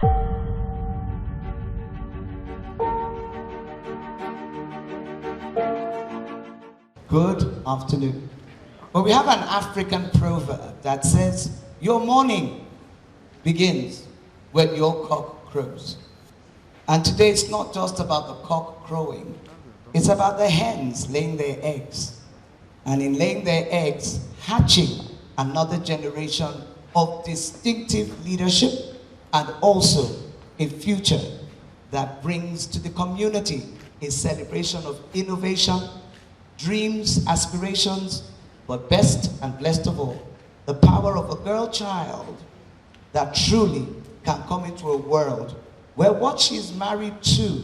Good afternoon. Well, we have an African proverb that says, your morning begins when your cock crows. And today it's not just about the cock crowing, it's about the hens laying their eggs. And in laying their eggs, hatching another generation of distinctive leadership and also a future that brings to the community a celebration of innovation, dreams, aspirations, but best and blessed of all, the power of a girl child that truly can come into a world where what she's married to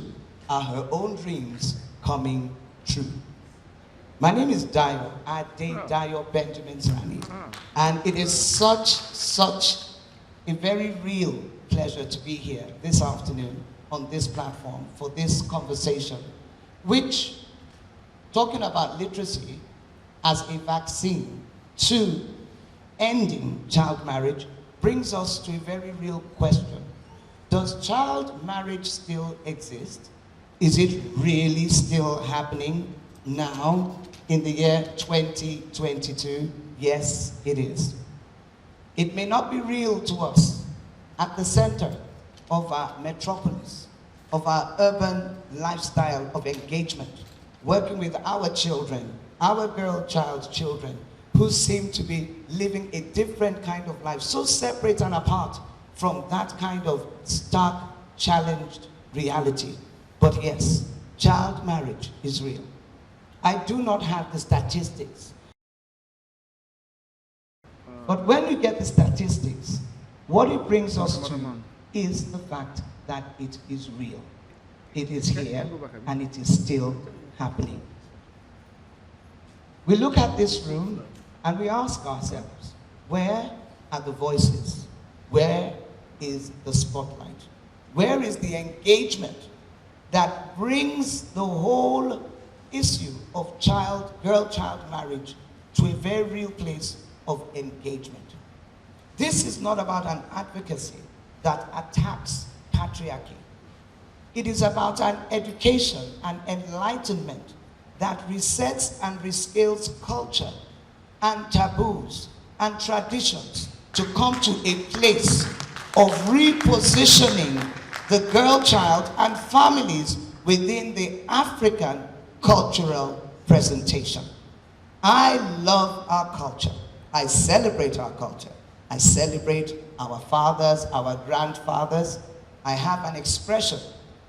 are her own dreams coming true. My name is Adebayo Benjamin, and it is such a very real pleasure to be here this afternoon on this platform for this conversation, which, talking about literacy as a vaccine to ending child marriage, brings us to a very real question. Does child marriage still exist? Is it really still happening now in the year 2022? Yes, it is. It may not be real to us at the center of our metropolis, of our urban lifestyle of engagement, working with our children, our girl child children, who seem to be living a different kind of life, so separate and apart from that kind of stark, challenged reality. But yes, child marriage is real. I do not have the statistics. But when we get the statistics, what it brings us to is the fact that it is real. It is here and it is still happening. We look at this room and we ask ourselves, where are the voices? Where is the spotlight? Where is the engagement that brings the whole issue of girl-child marriage to a very real place of engagement? This is not about an advocacy that attacks patriarchy. It is about an education and enlightenment that resets and rescales culture and taboos and traditions to come to a place of repositioning the girl child and families within the African cultural presentation. I love our culture. I celebrate our culture. I celebrate our fathers, our grandfathers. I have an expression: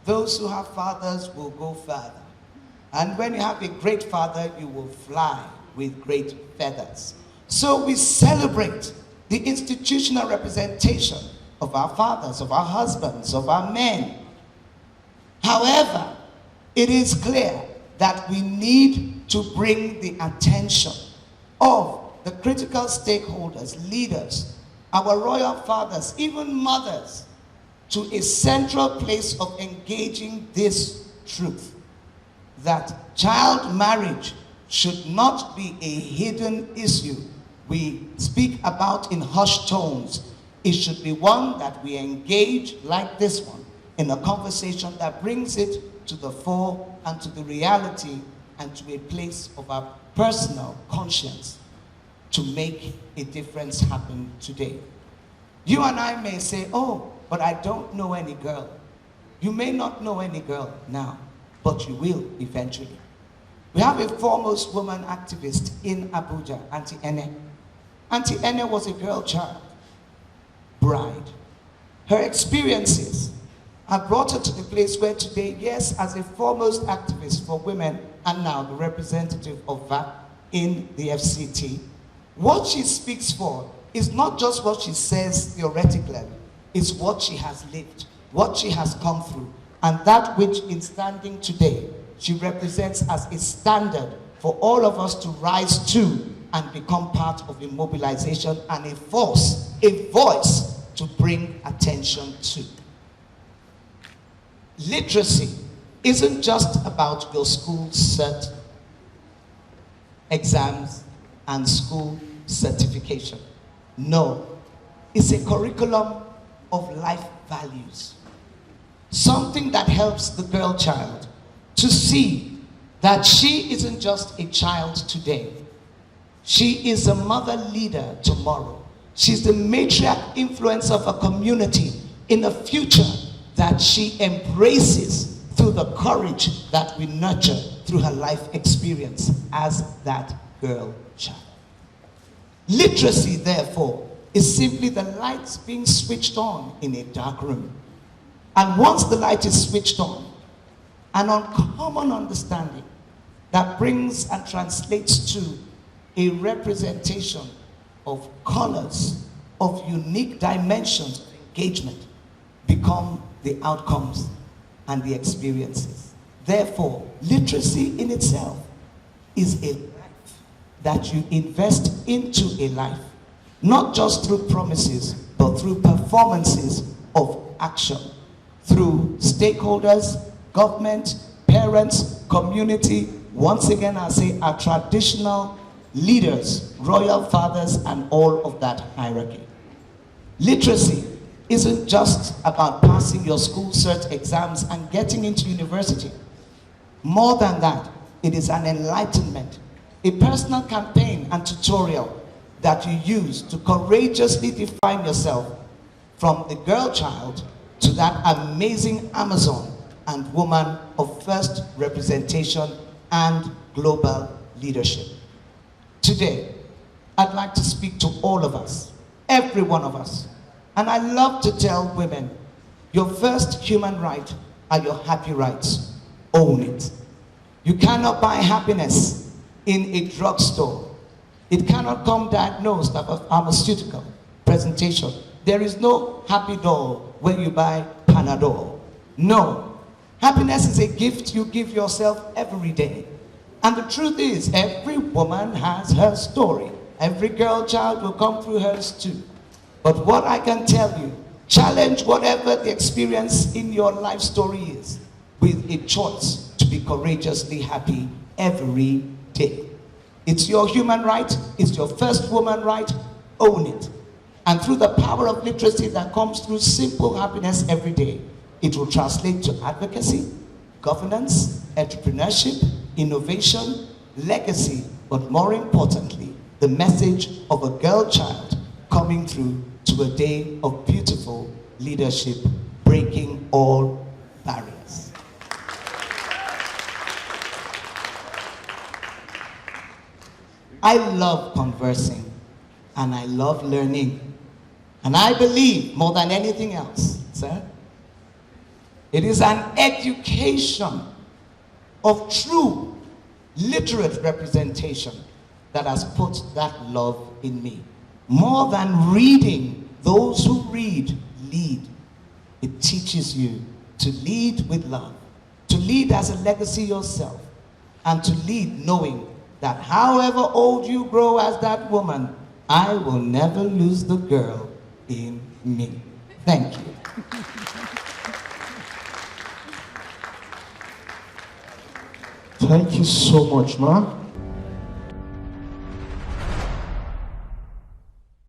those who have fathers will go further. And when you have a great father, you will fly with great feathers. So we celebrate the institutional representation of our fathers, of our husbands, of our men. However, it is clear that we need to bring the attention of the critical stakeholders, leaders, our royal fathers, even mothers, to a central place of engaging this truth, that child marriage should not be a hidden issue we speak about in hushed tones. It should be one that we engage, like this one, in a conversation that brings it to the fore and to the reality and to a place of our personal conscience to make a difference happen today. You and I may say, oh, but I don't know any girl. You may not know any girl now, but you will eventually. We have a foremost woman activist in Abuja, Auntie Ene. Auntie Ene was a girl child bride. Her experiences have brought her to the place where today, yes, as a foremost activist for women and now the representative of VAP in the FCT, what she speaks for is not just what she says theoretically, it's what she has lived, what she has come through, and that which in standing today, she represents as a standard for all of us to rise to and become part of a mobilization and a force, a voice to bring attention to. Literacy isn't just about your school cert exams and school certification. No, it's a curriculum of life values. Something that helps the girl child to see that she isn't just a child today. She is a mother leader tomorrow. She's the matriarch influence of a community in a future that she embraces through the courage that we nurture through her life experience as that girl child. Literacy, therefore, is simply the lights being switched on in a dark room. And once the light is switched on, an uncommon understanding that brings and translates to a representation of colors, of unique dimensions of engagement become the outcomes and the experiences. Therefore, literacy in itself is a life that you invest into a life, not just through promises, but through performances of action, through stakeholders, government, parents, community. Once again, I say our traditional leaders, royal fathers, and all of that hierarchy. Literacy isn't just about passing your school cert exams and getting into university. More than that, it is an enlightenment, a personal campaign and tutorial that you use to courageously define yourself from the girl child to that amazing Amazon and woman of first representation and global leadership. Today, I'd like to speak to all of us, every one of us. And I love to tell women, your first human right are your happy rights. Own it. You cannot buy happiness in a drugstore. It cannot come diagnosed of a pharmaceutical presentation. There is no happy doll when you buy Panadol. No. Happiness is a gift you give yourself every day. And the truth is, every woman has her story. Every girl child will come through hers too. But what I can tell you, challenge whatever the experience in your life story is with a choice to be courageously happy every day. It's your human right. It's your first woman right. Own it. And through the power of literacy that comes through simple happiness every day, it will translate to advocacy, governance, entrepreneurship, innovation, legacy, but more importantly, the message of a girl child coming through to a day of beautiful leadership, breaking all barriers. I love conversing and I love learning. And I believe more than anything else, sir, it is an education of true literate representation that has put that love in me. More than reading, those who read lead. It teaches you to lead with love, to lead as a legacy yourself, and to lead knowing that however old you grow as that woman, I will never lose the girl in me. Thank you. Thank you so much, Ma.